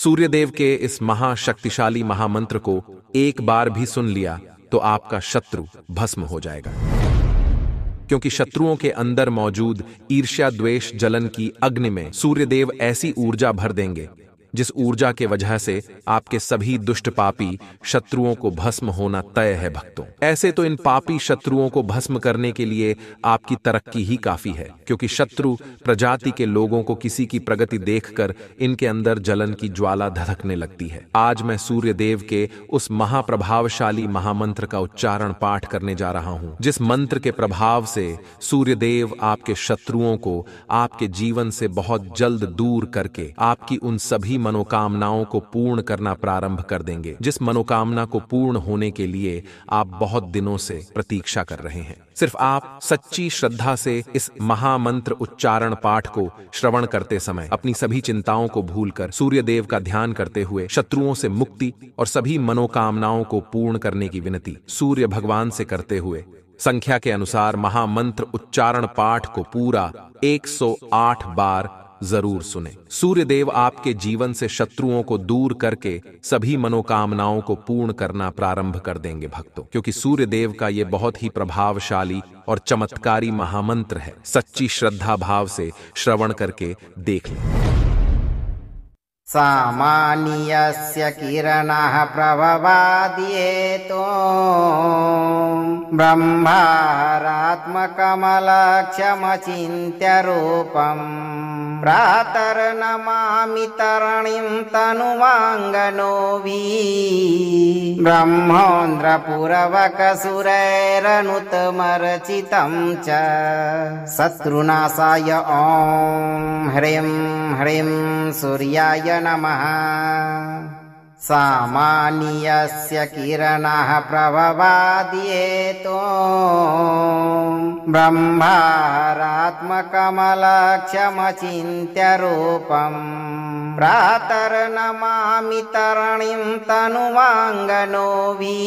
सूर्यदेव के इस महाशक्तिशाली महामंत्र को एक बार भी सुन लिया तो आपका शत्रु भस्म हो जाएगा, क्योंकि शत्रुओं के अंदर मौजूद ईर्ष्या द्वेष जलन की अग्नि में सूर्यदेव ऐसी ऊर्जा भर देंगे जिस ऊर्जा के वजह से आपके सभी दुष्ट पापी शत्रुओं को भस्म होना तय है। भक्तों, ऐसे तो इन पापी शत्रुओं को भस्म करने के लिए आपकी तरक्की ही काफी है, क्योंकि शत्रु प्रजाति के लोगों को किसी की प्रगति देखकर इनके अंदर जलन की ज्वाला धधकने लगती है। आज मैं सूर्यदेव के उस महाप्रभावशाली महामंत्र का उच्चारण पाठ करने जा रहा हूं, जिस मंत्र के प्रभाव से सूर्यदेव आपके शत्रुओं को आपके जीवन से बहुत जल्द दूर करके आपकी उन सभी मनोकामनाओं को पूर्ण करना प्रारंभ कर देंगे, जिस मनोकामना को पूर्ण होने के लिए आप बहुत दिनों से प्रतीक्षा कर रहे हैं। सिर्फ आप सच्ची श्रद्धा से इस महामंत्र उच्चारण पाठ को श्रवण करते समय अपनी सभी चिंताओं को भूलकर सूर्यदेव का ध्यान करते हुए शत्रुओं से मुक्ति और सभी मनोकामनाओं को पूर्ण करने की विनती सूर्य भगवान से करते हुए संख्या के अनुसार महामंत्र उच्चारण पाठ को पूरा 108 बार जरूर सुने। सूर्यदेव आपके जीवन से शत्रुओं को दूर करके सभी मनोकामनाओं को पूर्ण करना प्रारंभ कर देंगे भक्तों, क्योंकि सूर्यदेव का ये बहुत ही प्रभावशाली और चमत्कारी महामंत्र है। सच्ची श्रद्धा भाव से श्रवण करके देख लें। सामान्यस्य किरणः प्रभवाद्येतो ब्रह्मारात्मकमलक्ष्यमचिन्त्य रूपम् प्रातर्नमामि तरणिं तनुवाङ्गनोऽभि ब्रह्मोन्द्रपुरवकसुरैरनुतमर्चितं च शत्रुनाशाय ॐ ह्रीं ह्रीं सूर्याय नमः। सामान्यस्य किरणः प्रभवाद्येतो ब्रह्मारात्मकमलक्ष्यमचिन्त्य रूपम् प्रातर्नमामि तरणिं तनुवाङ्गनोऽभि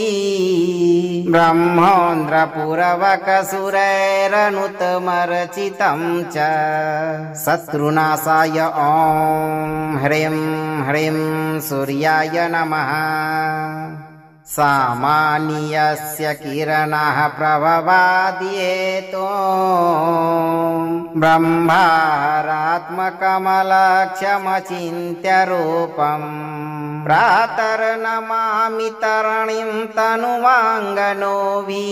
ब्रह्मोन्द्रपुरवकसुरैरनुतमर्चितं च शत्रुनाशाय ॐ ह्रीं ह्रीं सूर्याय नमः। सामान्यस्य किरणः प्रभवाद्येतो ब्रह्मारात्मकमलक्ष्यमचिन्त्य रूपम् प्रातर्नमामि तरणिं तनुवाङ्गनोऽभि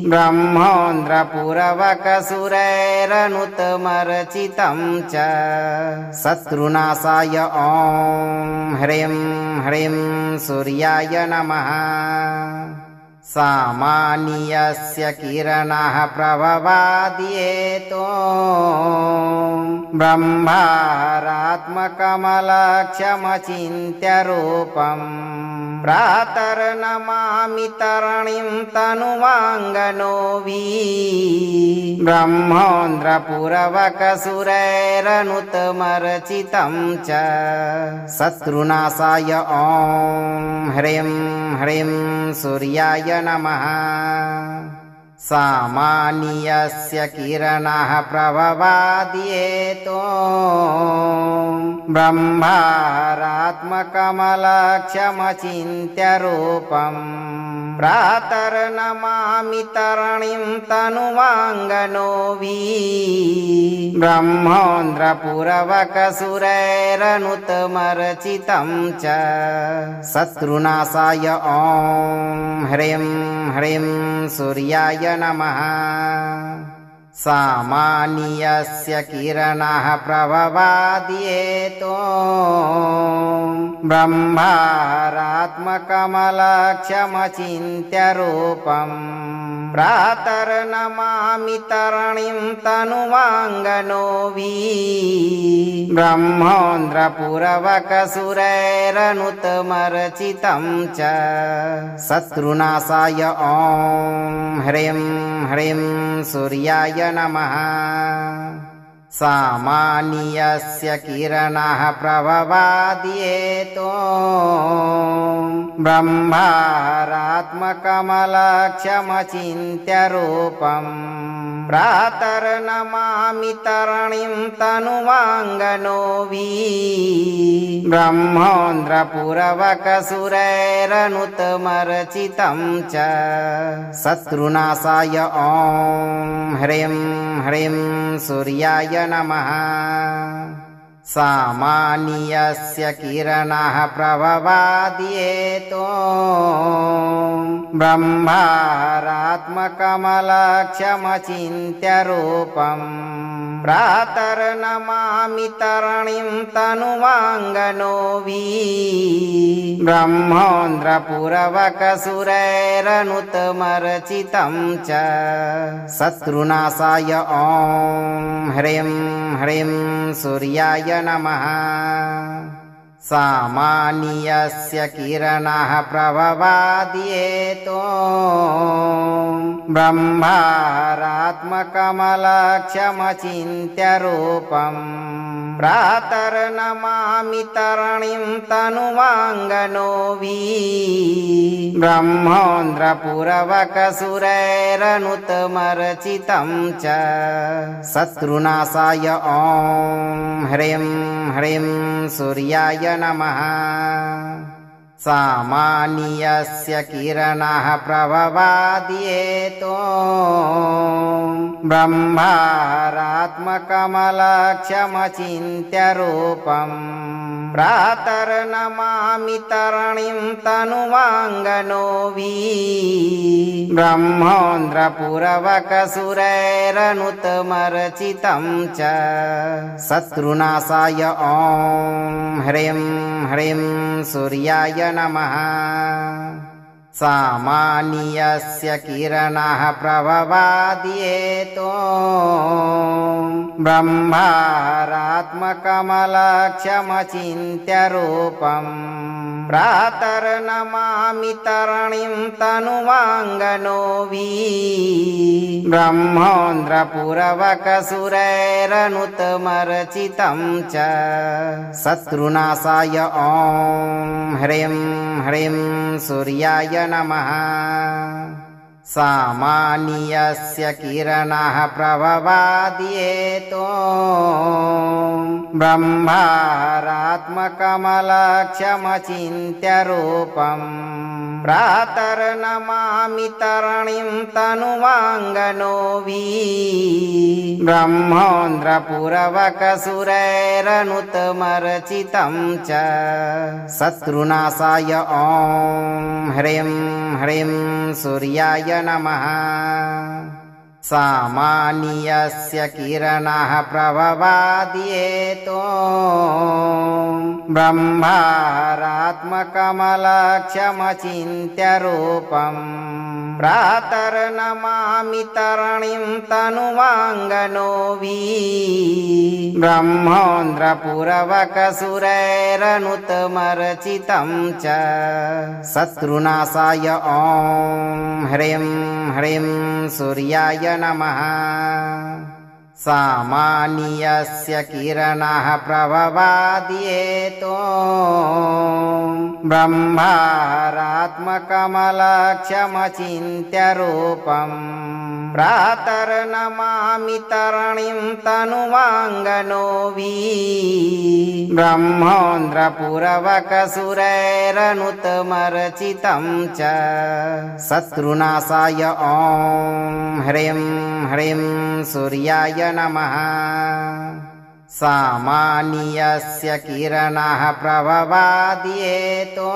ब्रह्मोन्द्रपुरवकसुरैरनुतमर्चितं च शत्रुनाशाय ॐ ह्रीं ह्रीं सूर्याय नमः। सामान्यस्य किरणः प्रभवाद्येतो ब्रह्मारात्मकमलक्ष्यमचिन्त्य रूपम् प्रातर्नमामि तरणिं तनुवाङ्गनोऽभि ब्रह्मोन्द्रपुरवकसुरैरनुतमर्चितं च शत्रुनाशाय ॐ ह्रीं ह्रीं सूर्याय नमः। सामान्यस्य किरणः प्रभवाद्येतो ब्रह्मारात्मकमलक्ष्यमचिन्त्य रूपम् प्रातर्नमामि तरणिं तनुवाङ्गनोऽभि ब्रह्मोन्द्रपुरवकसुरैरनुतमर्चितं च शत्रुनाशाय ॐ ह्रीं ह्रीं सूर्याय नमः। सामान्यस्य किरणः प्रभवाद्येतो ब्रह्मारात्मकमलक्ष्यमचिन्त्य रूपम् प्रातर्नमामि तरणिं तनुवाङ्गनोऽभि ब्रह्मोन्द्रपुरवकसुरैरनुतमर्चितं च शत्रुनाशाय ॐ ह्रीं ह्रीं सूर्याय नमः। सामान्यस्य किरणः प्रभवाद्येतो ब्रह्मारात्मकमलक्ष्यमचिन्त्य रूपम् प्रातर्नमामि तरणिं तनुवाङ्गनोऽभि ब्रह्मोन्द्रपुरवकसुरैरनुतमर्चितं च शत्रुनाशाय ॐ ह्रीं ह्रीं सूर्याय नमः। सामान्यस्य किरणः प्रभवाद्येतो ब्रह्मारात्मकमलक्ष्यमचिन्त्य रूपम् प्रातर्नमामि तरणिं तनुवाङ्गनोऽभि ब्रह्मोन्द्रपुरवकसुरैरनुतमर्चितं च शत्रुनाशाय ॐ ह्रीं ह्रीं सूर्याय नमः। सामान्यस्य किरणः प्रभवाद्येतो ब्रह्मारात्मकमलक्ष्यमचिन्त्य रूपम् प्रातर्नमामि तरणिं तनुवाङ्गनोऽभि ब्रह्मोन्द्रपुरवकसुरैरनुतमर्चितं च शत्रुनाशाय ॐ ह्रीं ह्रीं सूर्याय नमः। सामान्यस्य किरणः प्रभवाद्येतो ब्रह्मारात्मकमलक्ष्यमचिन्त्य रूपम् प्रातर्नमामि तरणिं तनुवाङ्गनोऽभि ब्रह्मोन्द्रपुरवकसुरैरनुतमर्चितं च शत्रुनाशाय ॐ ह्रीं ह्रीं सूर्याय नमः। सामान्यस्य किरणः प्रभवाद्येतो ब्रह्मारात्मकमलक्ष्यमचिन्त्य रूपम् प्रातर्नमामि तरणिं तनुवाङ्गनोऽभि ब्रह्मोन्द्रपुरवकसुरैरनुतमर्चितं च शत्रुनाशाय ॐ ह्रीं ह्रीं सूर्याय नमः। सामान्यस्य किरणः प्रभवाद्येतो ब्रह्मारात्मकमलक्ष्यमचिन्त्य रूपम् प्रातर्नमामि तरणिं तनुवाङ्गनोऽभि ब्रह्मोन्द्रपुरवकसुरैरनुतमर्चितं च शत्रुनाशाय ॐ ह्रीं ह्रीं सूर्याय नमः। सामान्यस्य किरणः प्रभवाद्येतो ब्रह्मारात्मकमलक्ष्यमचिन्त्य रूपम् प्रातर्नमामि तरणिं तनुवाङ्गनोऽभि ब्रह्मोन्द्रपुरवकसुरैरनुतमर्चितं च शत्रुनाशाय ॐ ह्रीं ह्रीं सूर्याय नमः। सामान्यस्य किरणः प्रभवाद्येतो ब्रह्मारात्मकमलक्ष्यमचिन्त्य रूपम् प्रातर्नमामि तरणिं तनुवाङ्गनोऽभि ब्रह्मोन्द्रपुरवकसुरैरनुतमर्चितं च शत्रुनाशाय ॐ ह्रीं ह्रीं सूर्याय नमः। सामान्यस्य किरणः प्रभवाद्येतो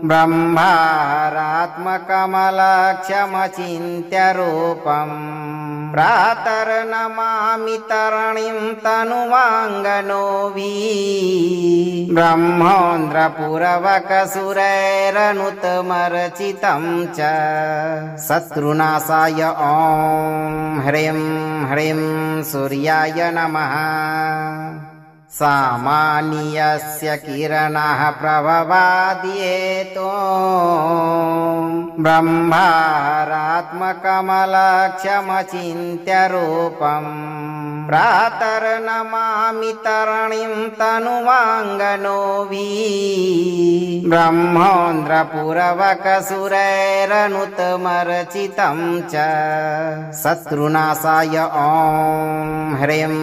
ब्रह्मारात्मकमलक्ष्यमचिन्त्य रूपम् प्रातर्नमामि तरणिं तनुवाङ्गनोऽभि ब्रह्मोन्द्रपुरवकसुरैरनुतमर्चितं च शत्रुनाशाय ॐ ह्रीं ह्रीं सूर्याय नमः। सामान्यस्य किरणः प्रभवाद्येतो ब्रह्मारात्मकमलक्ष्यमचिन्त्य रूपम् प्रातर्नमामि तरणिं तनुवाङ्गनोऽभि ब्रह्मोन्द्रपुरवकसुरैरनुतमर्चितं च शत्रुनाशाय ॐ ह्रीं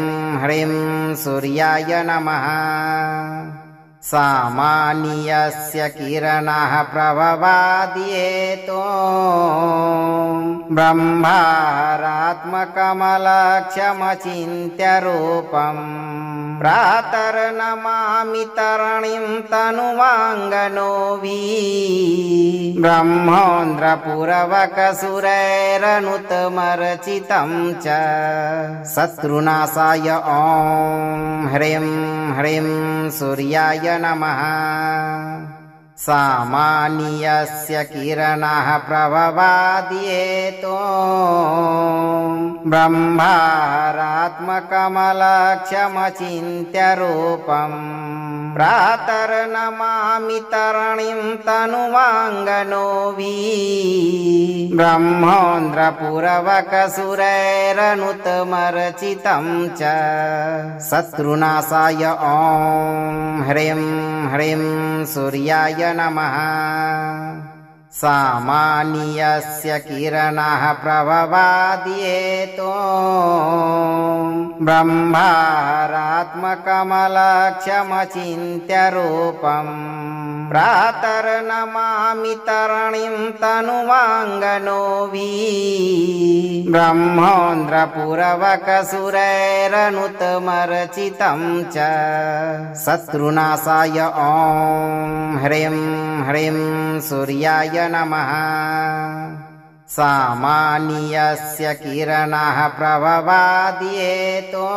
ह्रीं सूर्याय नमः। सामान्यस्य किरणः प्रभवाद्येतो ब्रह्मारात्मकमलक्ष्यमचिन्त्य रूपम् प्रातर्नमामि तरणिं तनुवाङ्गनोऽभि ब्रह्मोन्द्रपुरवकसुरैरनुतमर्चितं च शत्रुनाशाय ॐ ह्रीं ह्रीं सूर्याय नमः। सामान्यस्य किरणः प्रभवाद्येतो ब्रह्मारात्मकमलक्ष्यमचिन्त्य रूपम् प्रातर्नमामि तरणिं तनुवाङ्गनोऽभि ब्रह्मोन्द्रपुरवकसुरैरनुतमर्चितं च शत्रुनाशाय ॐ ह्रीं ह्रीं सूर्याय नमः। सामान्यस्य किरणः प्रभवाद्येतो ब्रह्मारात्मकमलक्ष्यमचिन्त्य रूपम् प्रातर्नमामि तरणिं तनुवाङ्गनोऽभि ब्रह्मोन्द्रपुरवकसुरैरनुतमर्चितं च शत्रुनाशाय ॐ ह्रीं ह्रीं सूर्याय नमः। सामान्यस्य किरणः प्रभवाद्येतो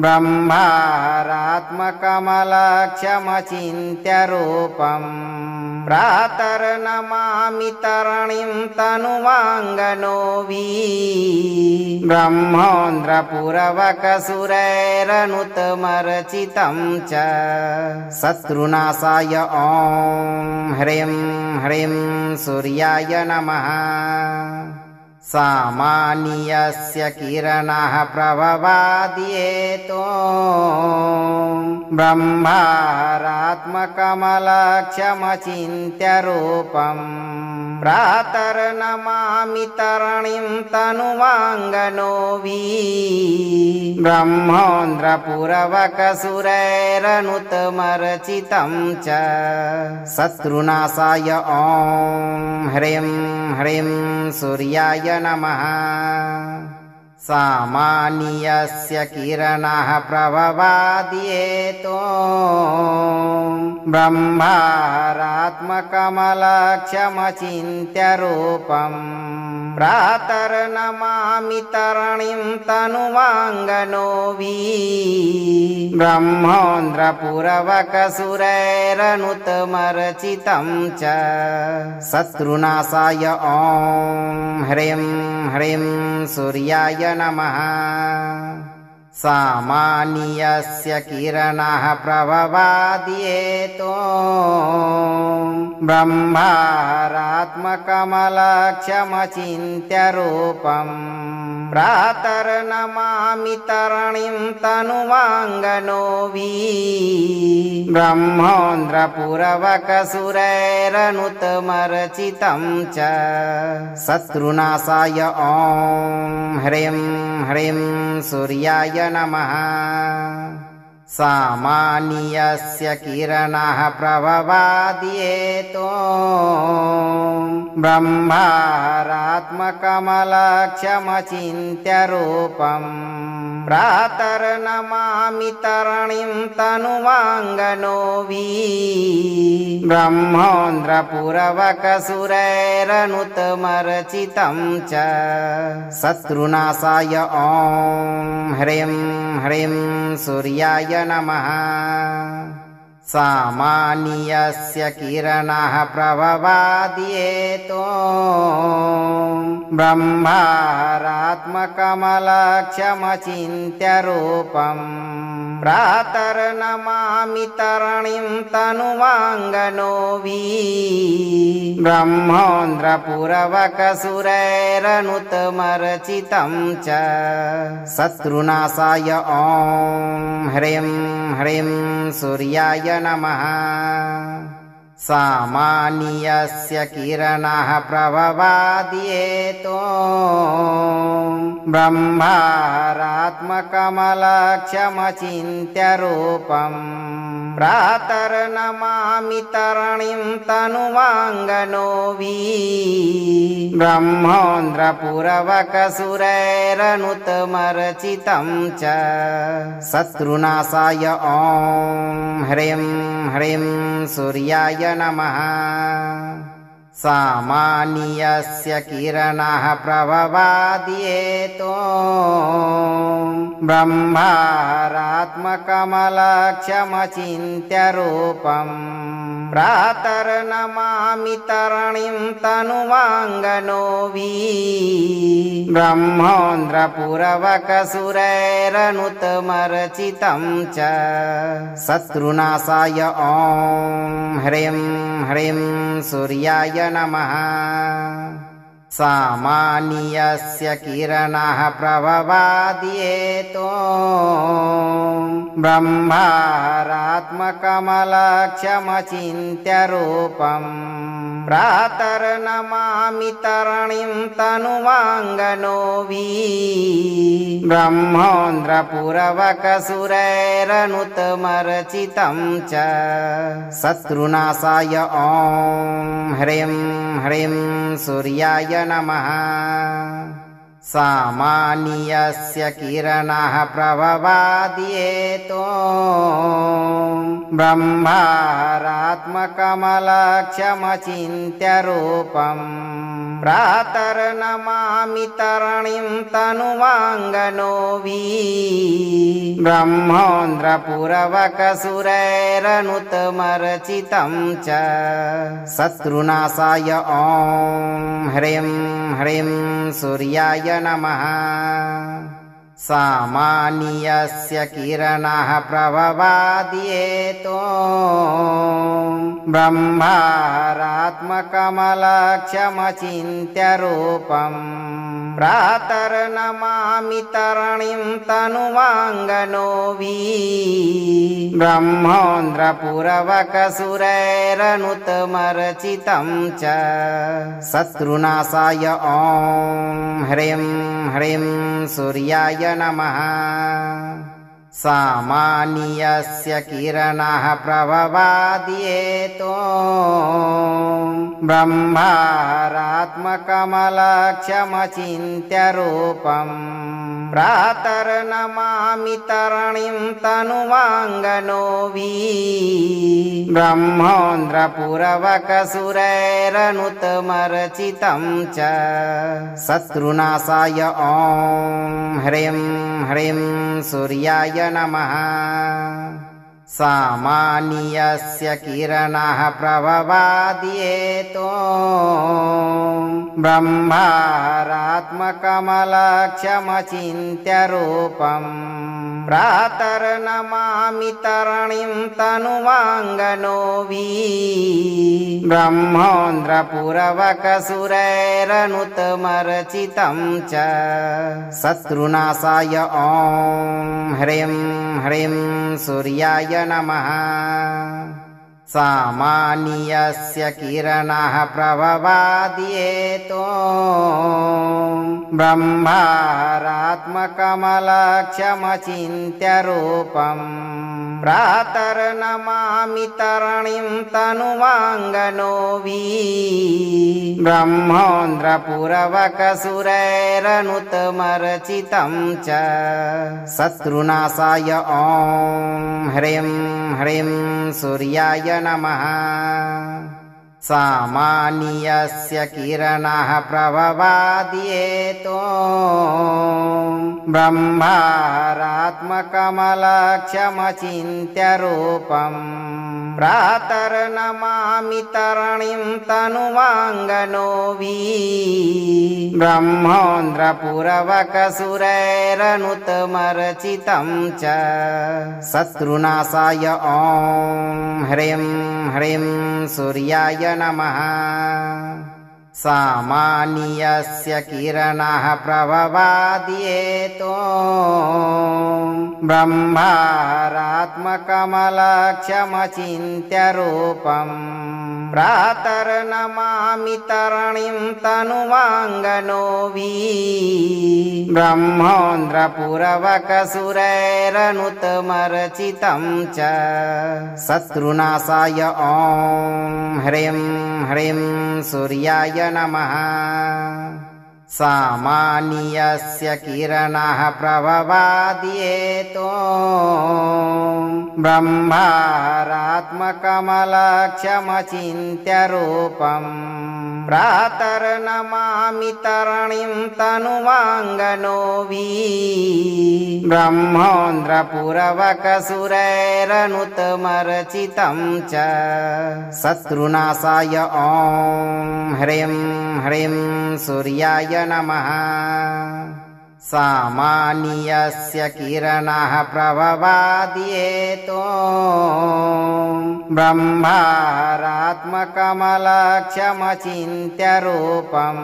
ब्रह्मारात्मकमलक्ष्यमचिन्त्य रूपम् प्रातर्नमामि तरणिं तनुवाङ्गनोऽभि ब्रह्मोन्द्रपुरवकसुरैरनुतमर्चितं च शत्रुनाशाय ॐ ह्रीं ह्रीं सूर्याय नमः। सामान्यस्य किरणः प्रभवाद्येतो ब्रह्मारात्मकमलक्ष्यमचिन्त्य रूपम् प्रातर्नमामि तरणिं तनुवाङ्गनोऽभि ब्रह्मोन्द्रपुरवकसुरैरनुतमर्चितं च शत्रुनाशाय ॐ ह्रीं ह्रीं सूर्याय नमः। सामान्यस्य किरणः प्रभवाद्येतो ब्रह्मारात्मकमलक्ष्यमचिन्त्य रूपम् प्रातर्नमामि तरणिं तनुवाङ्गनोऽभि ब्रह्मोन्द्रपुरवकसुरैरनुतमर्चितं च शत्रुनाशाय ॐ ह्रीं ह्रीं सूर्याय नमः। सामान्यस्य किरणः प्रभवाद्येतो ब्रह्मारात्मकमलक्ष्यमचिन्त्य रूपम् प्रातर्नमामि तरणिं तनुवाङ्गनोऽभि ब्रह्मोन्द्रपुरवकसुरैरनुतमर्चितं च शत्रुनाशाय ॐ ह्रीं ह्रीं सूर्याय नमः। सामान्यस्य किरणः प्रभवाद्येतो ब्रह्मारात्मकमलक्ष्यमचिन्त्य रूपम् प्रातर्नमामि तरणिं तनुवाङ्गनोऽभि ब्रह्मोन्द्रपुरवकसुरैरनुतमर्चितं च शत्रुनाशाय ॐ ह्रीं ह्रीं सूर्याय नमः। सामान्यस्य किरणः प्रभवाद्येतो ब्रह्मारात्मकमलक्ष्यमचिन्त्य रूपम् प्रातर्नमामि तरणिं तनुवाङ्गनोऽभि ब्रह्मोन्द्रपुरवकसुरैरनुतमर्चितं च शत्रुनाशाय ॐ ह्रीं ह्रीं सूर्याय नमः। सामान्यस्य किरणः प्रभवाद्येतो ब्रह्मारात्मकमलक्ष्यमचिन्त्य रूपम् प्रातर्नमामि तरणिं तनुवाङ्गनोऽभि ब्रह्मोन्द्रपुरवकसुरैरनुतमर्चितं च शत्रुनाशाय ॐ ह्रीं ह्रीं सूर्याय नमः। सामान्यस्य किरणः प्रभवाद्येतो ब्रह्मारात्मकमलक्ष्यमचिन्त्य रूपम् प्रातर्नमामि तरणिं तनुवाङ्गनोऽभि ब्रह्मोन्द्रपुरवकसुरैरनुतमर्चितं च शत्रुनाशाय ॐ ह्रीं ह्रीं सूर्याय नमः। सामान्यस्य किरणः प्रभवाद्येतो ब्रह्मारात्मकमलक्ष्यमचिन्त्य रूपम् प्रातर्नमामि तरणिं तनुवाङ्गनोऽभि ब्रह्मोन्द्रपुरवकसुरैरनुतमर्चितं च शत्रुनाशाय ॐ ह्रीं ह्रीं सूर्याय नमः। सामान्यस्य किरणः प्रभवाद्येतो ब्रह्मारात्मकमलक्ष्यमचिन्त्य रूपम् प्रातर्नमामि तरणिं तनुवाङ्गनोऽभि ब्रह्मोन्द्रपुरवकसुरैरनुतमर्चितं च शत्रुनाशाय ॐ ह्रीं ह्रीं सूर्याय नमः। सामान्यस्य किरणः प्रभवाद्येतो ब्रह्मारात्मकमलक्ष्यमचिन्त्य रूपम् प्रातर्नमामि तरणिं तनुवाङ्गनोऽभि ब्रह्मोन्द्रपुरवकसुरैरनुतमर्चितं च शत्रुनाशाय ॐ ह्रीं ह्रीं सूर्याय नमः। सामान्यस्य किरणः प्रभवाद्येतो ब्रह्मारात्मकमलक्ष्यमचिन्त्य रूपम् प्रातर्नमामि तरणिं तनुवाङ्गनोऽभि ब्रह्मोन्द्रपुरवकसुरैरनुतमर्चितं च शत्रुनाशाय ॐ ह्रीं ह्रीं सूर्याय नमः। सामान्यस्य किरणः प्रभवाद्येतो ब्रह्मारात्मकमलक्ष्यमचिन्त्य रूपम् प्रातर्नमामि तरणिं तनुवाङ्गनोऽभि ब्रह्मोन्द्रपुरवकसुरैरनुतमर्चितं च शत्रुनाशाय ॐ ह्रीं ह्रीं सूर्याय नमः। सामान्यस्य किरणः प्रभवाद्येतो ब्रह्मारात्मकमलक्ष्यमचिन्त्य रूपम् प्रातर्नमामि तरणिं तनुवाङ्गनोऽभि ब्रह्मोन्द्रपुरवकसुरैरनुतमर्चितं च शत्रुनाशाय ॐ ह्रीं ह्रीं सूर्याय नमः। सामान्यस्य किरणः प्रभवाद्येतो ब्रह्मारात्मकमलक्ष्यमचिन्त्य रूपम् प्रातर्नमामि तरणिं तनुवाङ्गनोऽवि ब्रह्मोन्द्रपुरवकसुरैरनुतमर्चितं च शत्रुनाशाय ॐ ह्रीं ह्रीं सूर्याय नमः सामान्यस्य किरणाः प्रभवाद्येतो ब्रह्मारात्मकमलक्ष्यमचिन्त्यरूपम् प्रातर्नमामि तरणिं तनुवाङ्गनोऽवि ब्रह्मोन्द्रपुरवकसुरैरनुतमर्चितं च शत्रुनाशाय ॐ ह्रीं ह्रीं सूर्याय नमः सामान्यस्य किरणाः प्रभवाद्येतो ब्रह्मारात्मकमलक्ष्यमचिन्त्यरूपम् प्रातर्नमामि तरणिं तनुवाङ्गनोऽवि ब्रह्मोन्द्रपुरवकसुरैरनुतमर्चितं च शत्रुनाशाय ॐ ह्रीं ह्रीं सूर्याय नमः सामान्यस्य किरणाः प्रभवाद्येतो ब्रह्मारात्मकमलक्ष्यमचिन्त्यरूपम्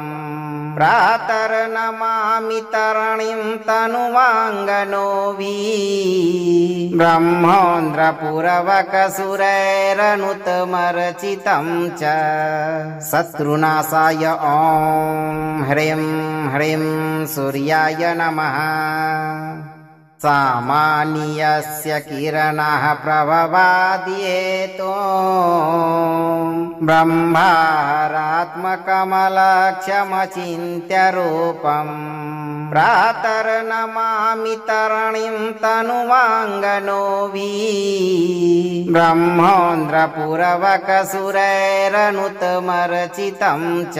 प्रातर्नमामि तरणिं तनुवाङ्गनोऽवि ब्रह्मोन्द्रपुरवकसुरैरनुतमर्चितं च शत्रुनाशाय ॐ ह्रीं ह्रीं सूर्याय नमः सामान्यस्य किरणाः प्रभवाद्येतो ब्रह्मारात्मकमलक्ष्यमचिन्त्यरूपम् प्रातर्नमामि तरणिं तनुवाङ्गनोऽवि ब्रह्मोन्द्रपुरवकसुरैरनुतमर्चितं च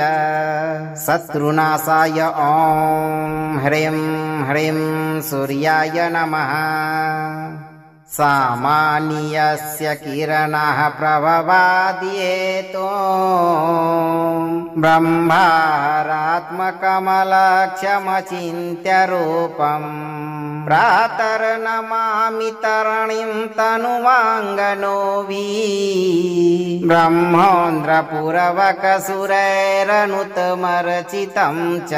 शत्रुनाशाय ॐ ह्रीं ह्रीं सूर्याय नमः सामान्यस्य किरणाः प्रभवाद्येतो ब्रह्मारात्मकमलक्ष्यमचिन्त्यरूपम् प्रातर्नमामि तरणिं तनुवाङ्गनोऽवि ब्रह्मोन्द्रपुरवकसुरैरनुतमर्चितं च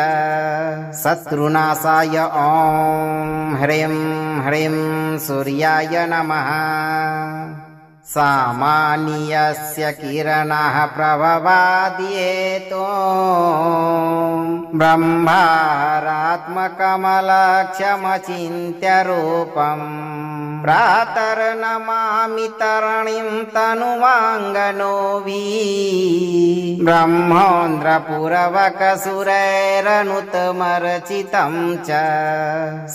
शत्रुनाशाय ॐ ह्रीं ह्रीं सूर्याय नमः सामान्यस्य किरणाः प्रभवाद्येतो ब्रह्मारात्मकमलक्ष्यमचिन्त्यरूपम् प्रातर्नमामि तरणिं तनुवाङ्गनोऽवि ब्रह्मोन्द्रपुरवकसुरैरनुतमर्चितं च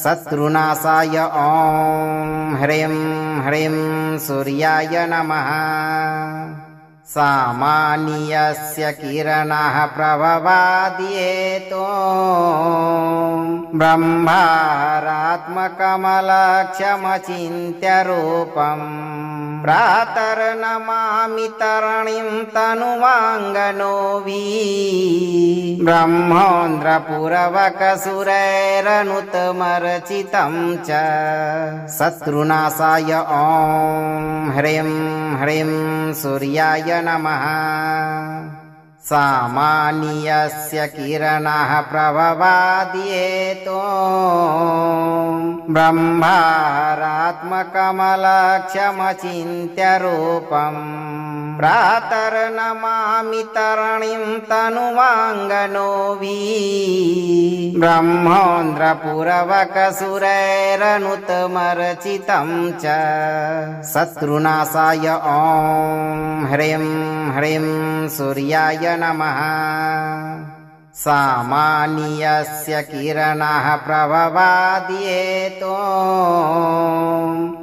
शत्रुनाशाय ॐ ह्रीं ह्रीं सूर्याय नमः सामान्यस्य किरणाः प्रभवाद्येतो ब्रह्मारात्मकमलक्ष्यमचिन्त्यरूपम् प्रातर्नमामि तरणिं तनुवाङ्गनोऽवि ब्रह्मोन्द्रपुरवकसुरैरनुतमर्चितं च शत्रुनाशाय ॐ ह्रीं ह्रीं सूर्याय नमः सामान्यस्य किरणाः प्रभवाद्येतो ब्रह्मारात्मकमलक्ष्यमचिन्त्यरूपम् प्रातर्नमामि तरणिं तनुवाङ्गनोऽवि ब्रह्मोन्द्रपुरवकसुरैरनुतमर्चितं च शत्रुनाशाय ॐ ह्रीं ह्रीं सूर्याय नमः सामान्यस्य किरणाः प्रभवाद्येतो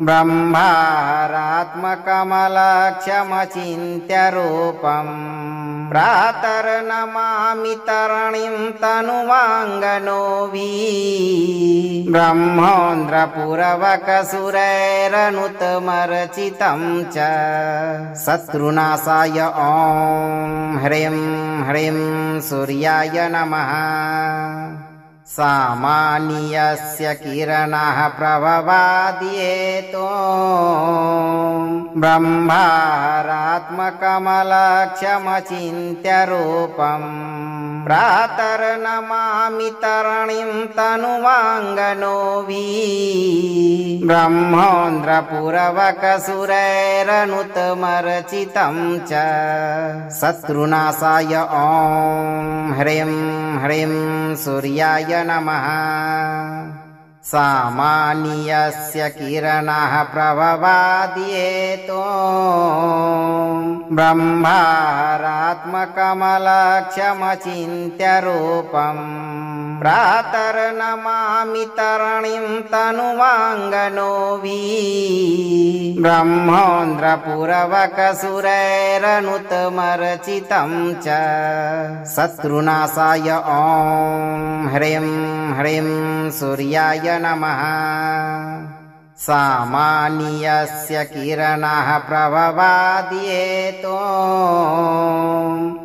ब्रह्मारात्मकमलक्ष्यमचिन्त्यरूपम् प्रातर्नमामि तरणिं तनुवाङ्गनोऽभि ब्रह्मोन्द्रपुरवकसुरैरनुतमर्चितं च शत्रुनाशाय ॐ ह्रीं ह्रीं सूर्याय नमः सामान्यस्य किरणाः प्रभवाद्येतो ब्रह्मारात्मकमलक्ष्यमचिन्त्य रूपम् प्रातर्नमामि तरणिं तनुवाङ्गनोऽभि ब्रह्मोन्द्रपुरवकसुरैरनुतमर्चितं च शत्रुनाशाय ॐ ह्रीं ह्रीं सूर्याय नमः सामान्यस्य किरणाः प्रभवाद्येतो ब्रह्मारात्मकमलक्ष्यमचिन्त्य रूपम् प्रातर्नमामि तरणिं तनुवाङ्गनोऽभि ब्रह्मोन्द्रपुरवकसुरैरनुतमर्चितं च शत्रुनाशाय ॐ ह्रीं ह्रीं सूर्याय नमः सामान्यस्य किरणाः प्रभवाद्येतो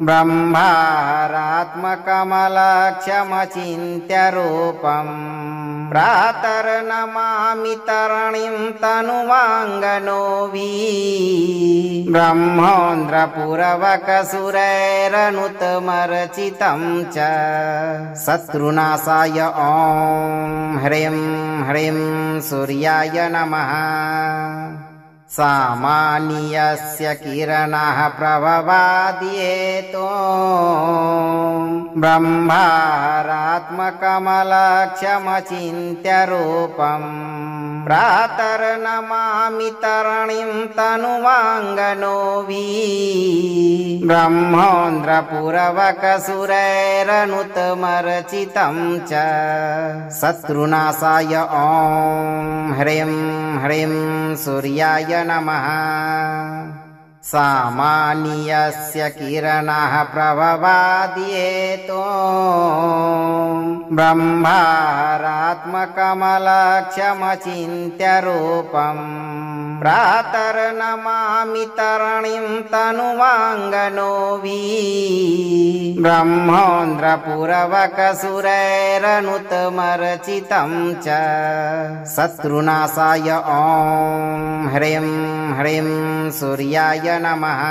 ब्रह्मारात्मकमलक्ष्यमचिन्त्य रूपम् प्रातर्नमामि तरणिं तनुवाङ्गनोऽभि ब्रह्मोन्द्रपुरवकसुरैरनुतमर्चितं च शत्रुनाशाय ॐ ह्रीं ह्रीं सूर्याय नमः सामान्यस्य किरणाः प्रभवाद्येतो ब्रह्मारात्मकमलक्ष्यमचिन्त्य रूपम् प्रातर्नमामि तरणिं तनुवाङ्गनोऽभि ब्रह्मोन्द्रपुरवकसुरैरनुतमर्चितं च शत्रुनाशाय ॐ ह्रीं ह्रीं सूर्याय नमः सामान्यस्य किरणाः प्रभवाद्येतो ब्रह्मारात्मकमलक्ष्यमचिन्त्य रूपम् प्रातर्नमामि तरणिं तनुवाङ्गनोऽभि ब्रह्मोन्द्रपुरवकसुरैरनुतमर्चितं च शत्रुनाशाय ॐ ह्रीं ह्रीं सूर्याय नमः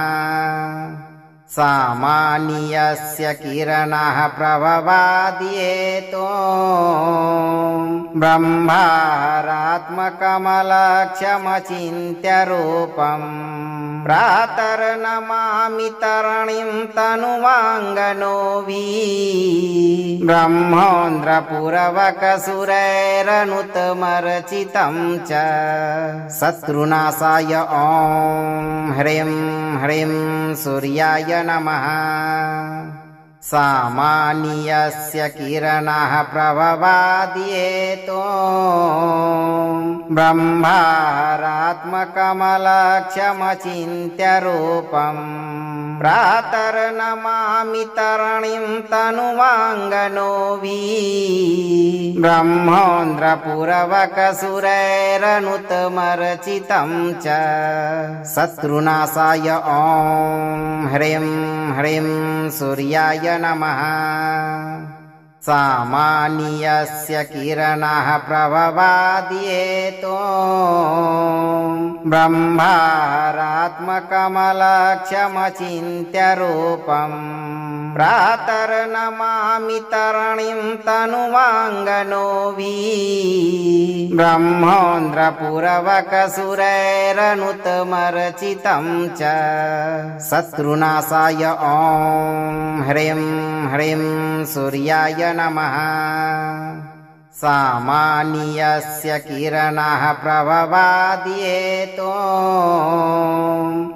सामान्यस्य किरणाः प्रभवाद्येतो ब्रह्मारात्मकमलक्ष्यमचिन्त्य रूपम् प्रातर्नमामि तरणिं तनुवाङ्गनोऽभि ब्रह्मोन्द्रपुरवकसुरैरनुतमर्चितं च शत्रुनाशाय ॐ ह्रीं ह्रीं सूर्याय नमः सामान्यस्य किरणाः प्रभवाद्येतो ब्रह्मारात्मकमलक्ष्यमचिन्त्य रूपम् प्रातर्नमामि तरणिं तनुवाङ्गनोऽभि ब्रह्मोन्द्रपुरवकसुरैरनुतमर्चितं च शत्रुनाशाय ॐ ह्रीं ह्रीं सूर्याय नमः सामान्यस्य किरणाः प्रभवाद्येतो ब्रह्मारात्मकमलक्ष्यमचिन्त्य रूपम् प्रातर्नमामि तरणिं तनुवाङ्गनोऽभि ब्रह्मोन्द्रपुरवकसुरैरनुतमर्चितं च शत्रुनाशाय ॐ ह्रीं ह्रीं सूर्याय नमः सामान्यस्य किरणाः प्रभवाद्येतो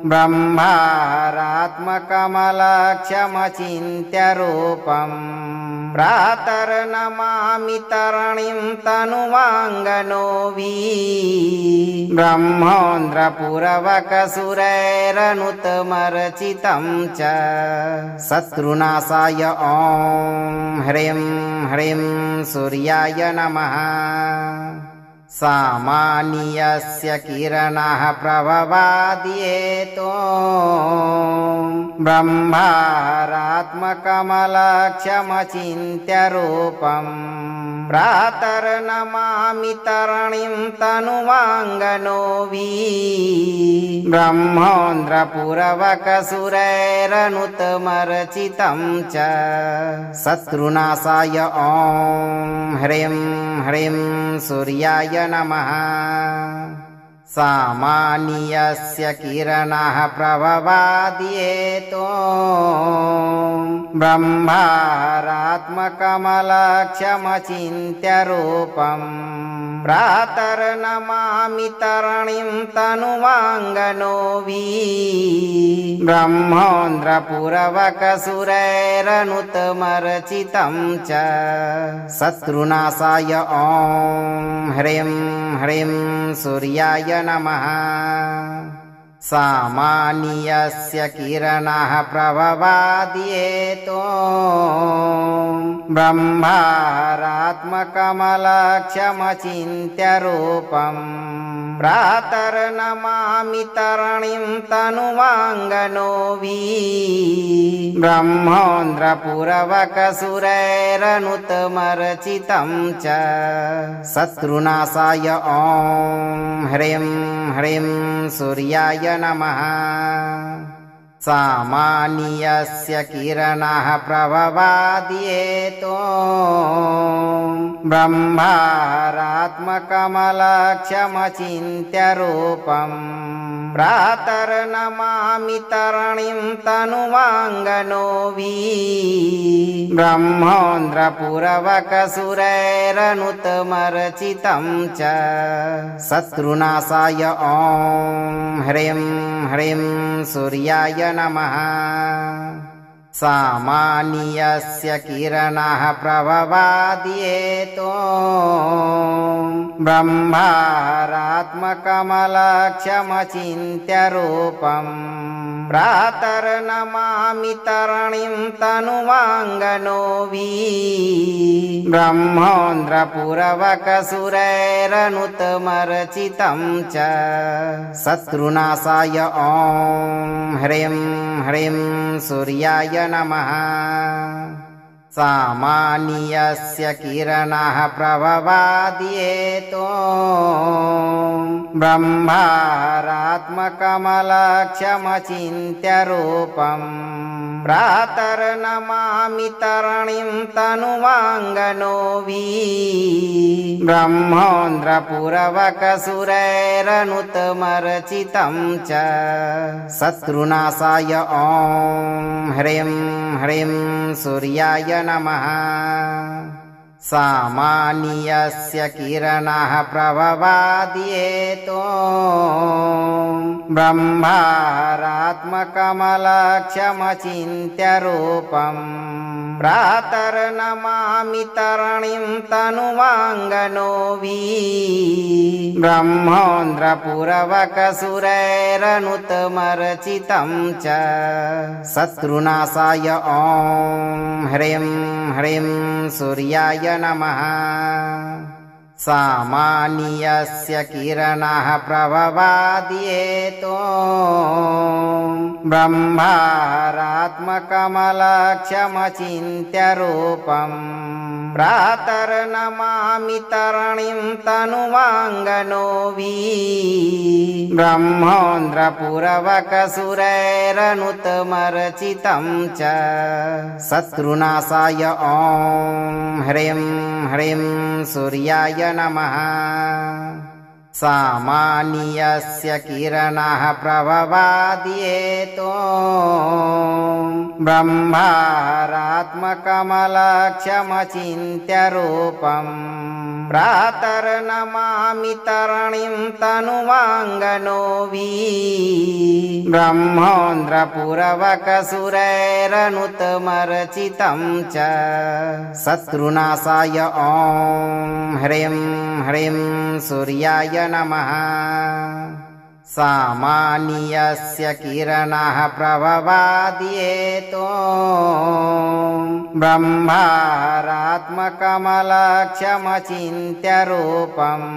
ब्रह्मारात्मकमलक्ष्यमचिन्त्य रूपम् प्रातर्नमामि तरणिं तनुवाङ्गनोऽवि ब्रह्मोन्द्रपुरवकसुरैरनुतमर्चितं च शत्रुनाशाय ॐ ह्रीं ह्रीं सूर्याय नमः सामान्यस्य किरणाः प्रभवाद्येतो ब्रह्मारात्मकमलक्ष्यमचिन्त्यरूपम् प्रातर्नमामि तरणिं तनुवाङ्गनोऽवि ब्रह्मोन्द्रपुरवकसुरैरनुतमर्चितं च शत्रुनाशाय ॐ ह्रीं ह्रीं सूर्याय नमः सामान्यस्य किरणाः प्रभवाद्येतो ब्रह्मारात्मकमलक्ष्यमचिन्त्यरूपम् प्रातर्नमामि तरणिं तनुवाङ्गनोऽवि ब्रह्मोन्द्रपुरवकसुरैरनुतमर्चितं च शत्रुनाशाय ॐ ह्रीं ह्रीं सूर्याय नमः सामान्यस्य किरणाः प्रभवाद्येतो ब्रह्मारात्मकमलक्ष्यमचिन्त्यरूपम् प्रातर्नमामि तरणिं तनुवाङ्गनोऽवि ब्रह्मोन्द्रपुरवकसुरैरनुतमर्चितं च शत्रुनाशाय ॐ ह्रीं ह्रीं सूर्याय नमः सामान्यस्य किरणाः प्रभवाद्येतो ब्रह्मारात्मकमलक्ष्यमचिन्त्यरूपम् प्रातर्नमामि तरणिं तनुवाङ्गनोऽवि ब्रह्मोन्द्रपुरवकसुरैरनुतमर्चितं च शत्रुनाशाय ॐ ह्रीं ह्रीं सूर्याय नमः सामान्यस्य किरणाः प्रभवाद्येतो ब्रह्मारात्मकमलक्ष्यमचिन्त्यरूपम् प्रातर्नमामि तरणिं तनुवाङ्गनोऽवि ब्रह्मोन्द्रपुरवकसुरैरनुतमर्चितं च शत्रुनाशाय ॐ ह्रीं ह्रीं सूर्याय नमः सामान्यस्य किरणाः प्रभवाद्येतो ब्रह्मारात्मकमलक्ष्यमचिन्त्यरूपम् प्रातर्नमामि तरणिं तनुवाङ्गनोऽवि ब्रह्मोन्द्रपुरवकसुरैरनुतमर्चितं च शत्रुनाशाय ॐ ह्रीं ह्रीं सूर्याय नमः सामान्यस्य किरणाः प्रभवाद्येतो ब्रह्मारात्मकमलक्ष्यमचिन्त्यरूपम् प्रातर्नमामि तरणिं तनुवाङ्गनोऽवि ब्रह्मोन्द्रपुरवकसुरैरनुतमर्चितं च शत्रुनाशाय ॐ ह्रीं ह्रीं सूर्याय नमः सामान्यस्य किरणाः प्रभवाद्येतो ब्रह्मारात्मकमलक्ष्यमचिन्त्यरूपम् प्रातर्नमामि तरणिं तनुवाङ्गनोऽवि ब्रह्मोन्द्रपुरवकसुरैरनुतमर्चितं च शत्रुनाशाय ॐ ह्रीं ह्रीं सूर्याय नमः सामान्यस्य किरणाः प्रभवाद्येतो ब्रह्मारात्मकमलक्ष्यमचिन्त्यरूपम् प्रातर्नमामि तरणिं तनुवाङ्गनोऽवि ब्रह्मोन्द्रपूरवकसुरैरनुतमर्चितं च शत्रुनाशाय ॐ ह्रीं ह्रीं सूर्याय नमः सामान्यस्य किरणः प्रभवाद्येतो ब्रह्मारात्मकमलक्ष्यमचिन्त्य रूपम्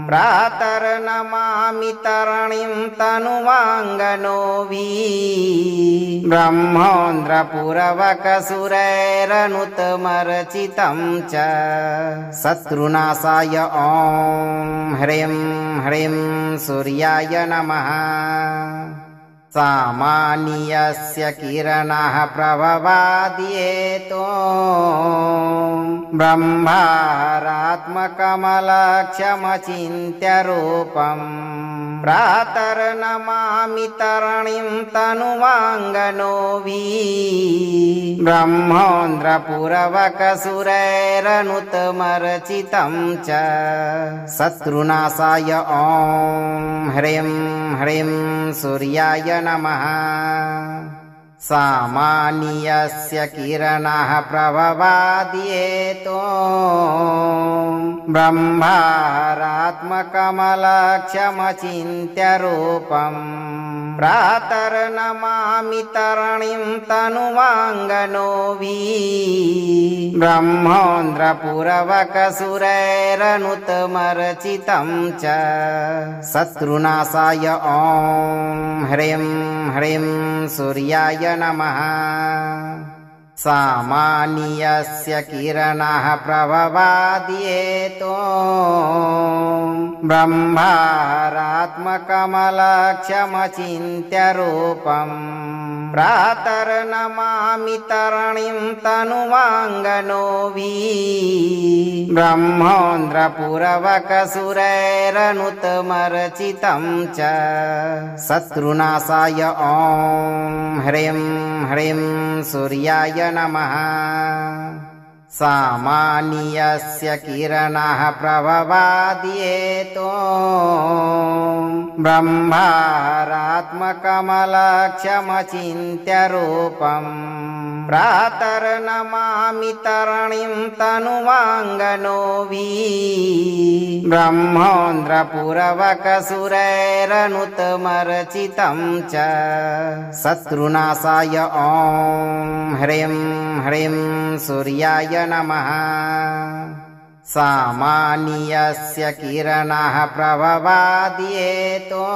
प्रातर्नमामि तरणिं तनुवाङ्गनोऽभि ब्रह्मोन्द्रपूरवकसुरैरनुतमर्चितं च शत्रुनाशाय ॐ ह्रीं ह्रीं सूर्याय नमः सामान्यस्य किरणः प्रभवाद्येतो ब्रह्मारात्मकमलक्ष्यमचिन्त्य रूपम् प्रातर्नमामि तरणिं तनुवाङ्गनोऽभि ब्रह्मोन्द्रपूरवकसुरैरनुतमर्चितं च शत्रुनाशाय ॐ ह्रीं ह्रीं सूर्याय नमः सामान्यस्य किरणः प्रभवाद्येतो ब्रह्मारात्मकमलक्ष्यमचिन्त्य रूपम् प्रातर्नमामि तरणिं तनुवाङ्गनोऽभि ब्रह्मोन्द्रपूरवकसुरैरनुतमर्चितं च शत्रुनाशाय ॐ ह्रीं ह्रीं सूर्याय नमः सामान्यस्य किरणः प्रभवाद्येतो ब्रह्मारात्मकमलक्ष्यमचिन्त्य रूपम् प्रातर्नमामि तरणिं तनुवाङ्गनोऽभि ब्रह्मोन्द्रपूरवकसुरैरनुतमर्चितं च शत्रुनाशाय ॐ ह्रीं ह्रीं सूर्याय नमः सामान्यस्य किरणः प्रभवाद्येतो ब्रह्मारात्मकमलक्ष्यमचिन्त्य रूपम् प्रातर्नमामि तरणिं तनुवाङ्गनोऽभि ब्रह्मोन्द्रपूरवकसुरैरनुतमर्चितं च शत्रुनाशाय ॐ ह्रीं ह्रीं सूर्याय नमः सामान्यस्य किरणः प्रभवाद्येतो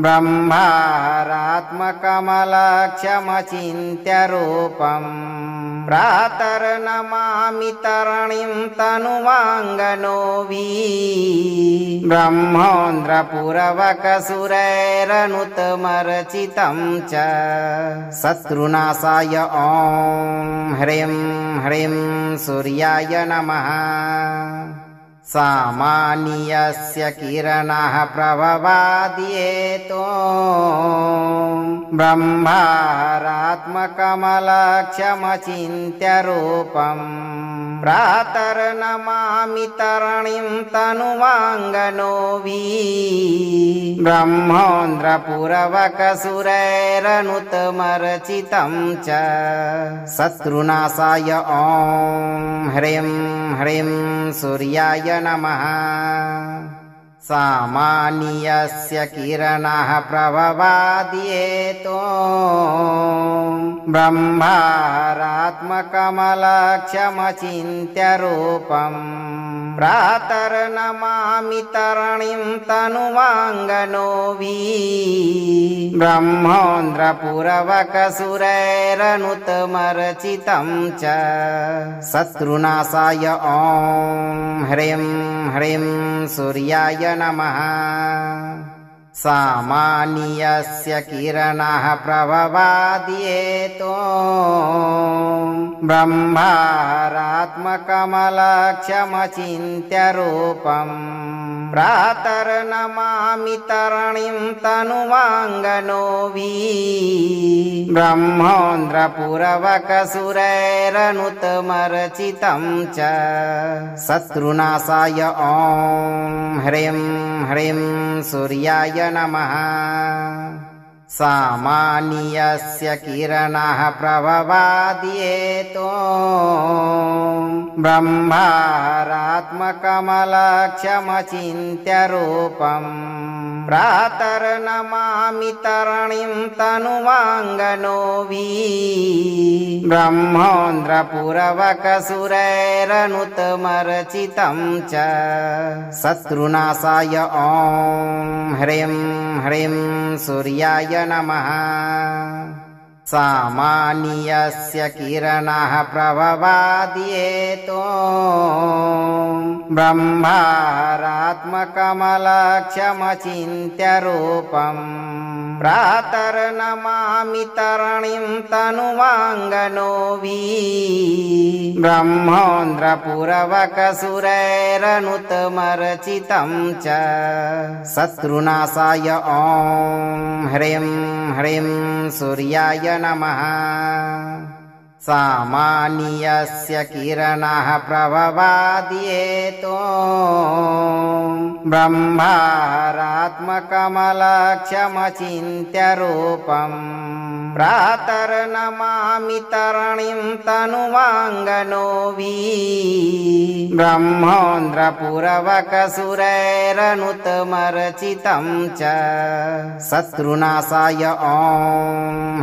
ब्रह्मारात्मकमलक्ष्यमचिन्त्य रूपम् प्रातर्नमामि तरणिं तनुवाङ्गनोऽभि ब्रह्मोन्द्रपूरवकसुरैरनुतमर्चितं च शत्रुनाशाय ॐ ह्रीं ह्रीं सूर्याय नमः सामान्यस्य किरणः प्रभवाद्येतो ब्रह्मारात्मकमलक्ष्यमचिन्त्य रूपम् प्रातर्नमामि तरणिं तनुवाङ्गनोऽभि ब्रह्मोन्द्रपूरवकसुरैरनुतमर्चितं च शत्रुनाशाय ॐ ह्रीं ह्रीं सूर्याय नमः सामान्यस्य किरणः प्रभवाद्येतो ब्रह्मारात्मकमलक्ष्यमचिन्त्य रूपम् प्रातर्नमामि तरणिं तनुवाङ्गनोऽभि ब्रह्मोन्द्रपूरवकसुरैरनुतमर्चितं च शत्रुनाशाय ॐ ह्रीं ह्रीं सूर्याय नमः सामान्यस्य किरणः प्रभवाद्येतो ब्रह्मारात्मकमलक्ष्यमचिन्त्य रूपम् प्रातर्नमामि तरणिं तनुवाङ्गनोऽवि ब्रह्मोन्द्रपुरवकसुरैरनुतमर्चितं च शत्रुनाशाय ॐ ह्रीं ह्रीं सूर्याय नमः सामान्यस्य किरणाः प्रभवाद्येतो ब्रह्मारात्मकमलक्ष्यमचिन्त्यरूपम् प्रातर्नमामि तरणिं तनुवाङ्गनोऽवि ब्रह्मोन्द्रपुरवकसुरैरनुतमर्चितं च शत्रुनाशाय ॐ ह्रीं ह्रीं सूर्याय नमः सामान्यस्य किरणाः प्रभवाद्येतो ब्रह्मारात्मकमलक्ष्यमचिन्त्यरूपम् प्रातर्नमामि तरणिं तनुवाङ्गनोऽवि ब्रह्मोन्द्रपुरवकसुरैरनुतमर्चितं च शत्रुनाशाय ॐ ह्रीं ह्रीं सूर्याय नमः सामान्यस्य किरणाः प्रभवाद्येतो ब्रह्मारात्मकमलक्ष्यमचिन्त्यरूपम् प्रातर्नमामि तरणिं तनुवाङ्गनोऽवि ब्रह्मोन्द्रपुरवकसुरैरनुतमर्चितं च शत्रुनाशाय ॐ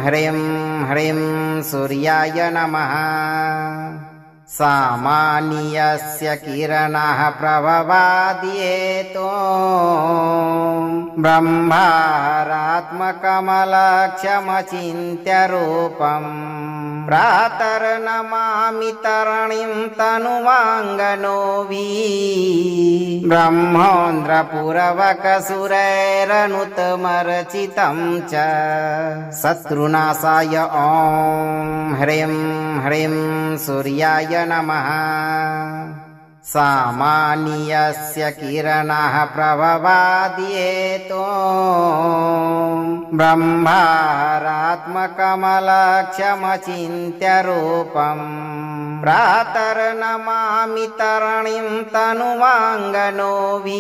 ह्रीं ह्रीं सूर्याय नमः सामान्यस्य किरणाः प्रभवाद्येतो ब्रह्मारात्मकमलक्ष्यमचिन्त्यरूपम् प्रातर्नमामि तरणिं तनुवाङ्गनोऽवि ब्रह्मोन्द्रपुरवकसुरैरनुतमर्चितं च शत्रुनाशाय ॐ ह्रीं ह्रीं सूर्याय नमः सामान्यस्य किरणाः प्रभवाद्येतो ब्रह्मारात्मकमलक्ष्यमचिन्त्यरूपम् प्रातर्नमामि तरणिं तनुवाङ्गनोऽवि